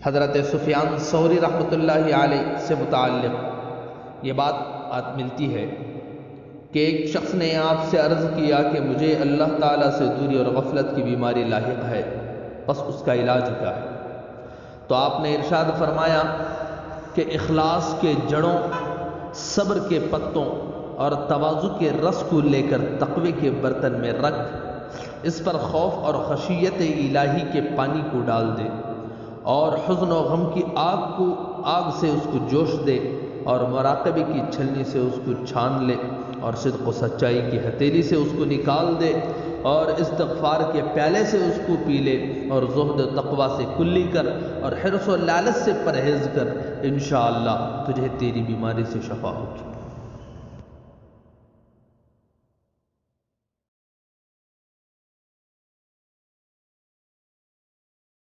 حضرت سفیان ثوری رحمۃ اللہ علیہ سے متعلق یہ بات ملتی ہے کہ ایک شخص نے آپ سے عرض کیا کہ مجھے اللہ تعالیٰ سے دوری اور غفلت کی بیماری لاحق ہے، بس اس کا علاج کیا ہے؟ تو آپ نے ارشاد فرمایا کہ اخلاص کے جڑوں، صبر کے پتوں اور تواضع کے رس کو لے کر تقوی کے برتن میں رکھ، اس پر خوف اور خشیت الہی کے پانی کو ڈال دے اور حزن و غم کی آگ سے اس کو جوش دے اور مراقبے کی چھلنی سے اس کو چھان لے اور صدق و سچائی کی ہتھیلی سے اس کو نکال دے اور استغفار کے پیالے سے اس کو پی لے اور زہد و تقوی سے کلی کر اور حرص و لالچ سے پرہیز کر، انشاءاللہ تجھے تیری بیماری سے شفا ہوگی۔